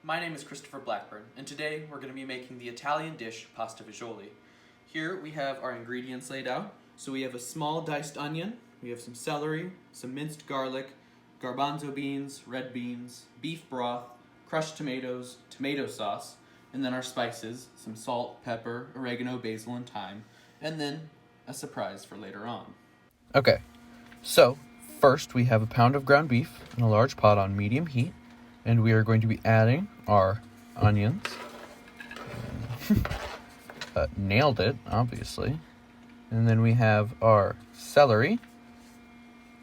my name is Christopher Blackburn, and today we're going to be making the Italian dish Pasta Fagioli. Here we have our ingredients laid out. So we have a small diced onion, we have some celery, some minced garlic, garbanzo beans, red beans, beef broth, crushed tomatoes, tomato sauce, and then our spices, some salt, pepper, oregano, basil, and thyme, and then a surprise for later on. Okay, so first we have a pound of ground beef in a large pot on medium heat, and we are going to be adding our onions. Nailed it, obviously. And then we have our celery,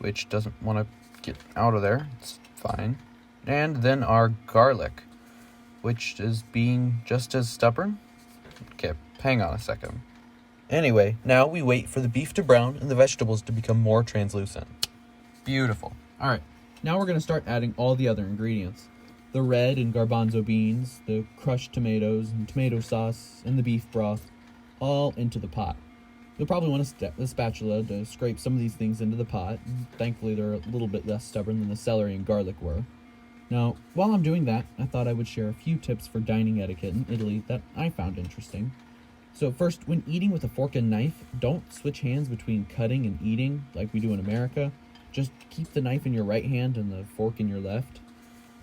which doesn't want to get out of there. It's fine. And then our garlic, which is being just as stubborn. Okay, hang on a second. Anyway, now we wait for the beef to brown and the vegetables to become more translucent. Beautiful. All right, now we're going to start adding all the other ingredients. The red and garbanzo beans, the crushed tomatoes and tomato sauce, and the beef broth, all into the pot. You'll probably want a spatula to scrape some of these things into the pot. Thankfully, they're a little bit less stubborn than the celery and garlic were. Now, while I'm doing that, I thought I would share a few tips for dining etiquette in Italy that I found interesting. So first, when eating with a fork and knife, don't switch hands between cutting and eating like we do in America. Just keep the knife in your right hand and the fork in your left.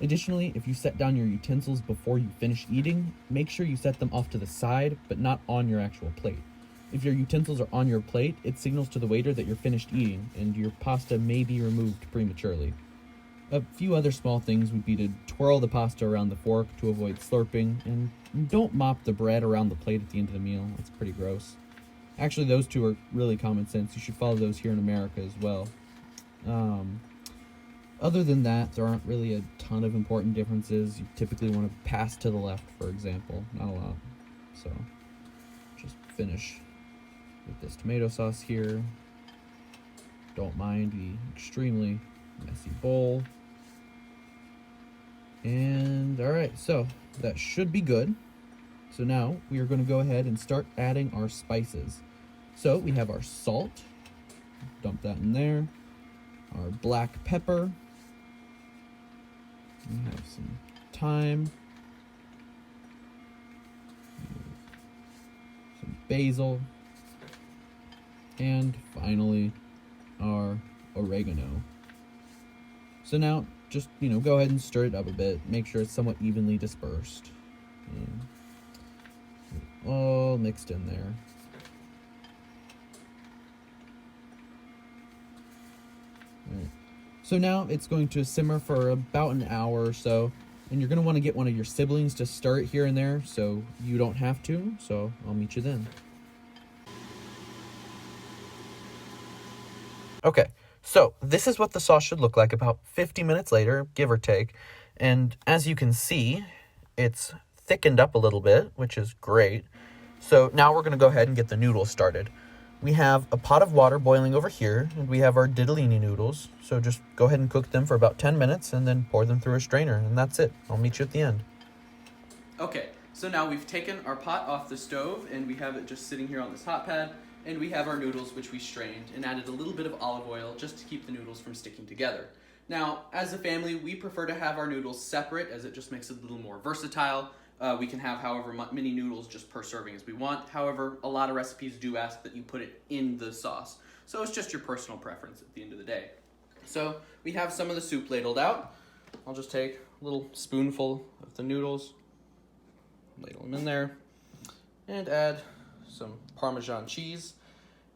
Additionally, if you set down your utensils before you finish eating, make sure you set them off to the side, but not on your actual plate. If your utensils are on your plate, it signals to the waiter that you're finished eating, and your pasta may be removed prematurely. A few other small things would be to twirl the pasta around the fork to avoid slurping, and don't mop the bread around the plate at the end of the meal. That's pretty gross. Actually, those two are really common sense. You should follow those here in America as well. Other than that, there aren't really a ton of important differences. You typically want to pass to the left, for example. Not a lot. So, just finish with this tomato sauce here. Don't mind the extremely messy bowl. And alright, so that should be good. So now we are going to go ahead and start adding our spices. So we have our salt. Dump that in there. Our black pepper. We have some thyme. Some basil. And finally, our oregano. So now, just, go ahead and stir it up a bit. Make sure it's somewhat evenly dispersed. All mixed in there. All right. So now it's going to simmer for about an hour or so. And you're going to want to get one of your siblings to stir it here and there so you don't have to. So I'll meet you then. Okay, so this is what the sauce should look like about 50 minutes later, give or take. And as you can see, it's thickened up a little bit, which is great. So now we're going to go ahead and get the noodles started. We have a pot of water boiling over here, and we have our ditalini noodles. So just go ahead and cook them for about 10 minutes and then pour them through a strainer, and that's it. I'll meet you at the end. Okay, so now we've taken our pot off the stove, and we have it just sitting here on this hot pad. And we have our noodles, which we strained, and added a little bit of olive oil just to keep the noodles from sticking together. Now, as a family, we prefer to have our noodles separate, as it just makes it a little more versatile. We can have however many noodles just per serving as we want. However, a lot of recipes do ask that you put it in the sauce. So it's just your personal preference at the end of the day. So we have some of the soup ladled out. I'll just take a little spoonful of the noodles, ladle them in there, and add some Parmesan cheese,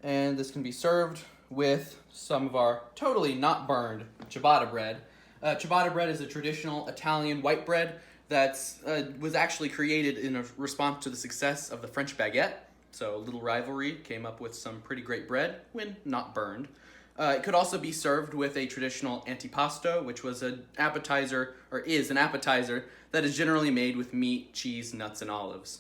and this can be served with some of our totally not burned ciabatta bread. Ciabatta bread is a traditional Italian white bread that was actually created in a response to the success of the French baguette. So a little rivalry came up with some pretty great bread when not burned. It could also be served with a traditional antipasto, which was an appetizer, or is an appetizer, that is generally made with meat, cheese, nuts, and olives.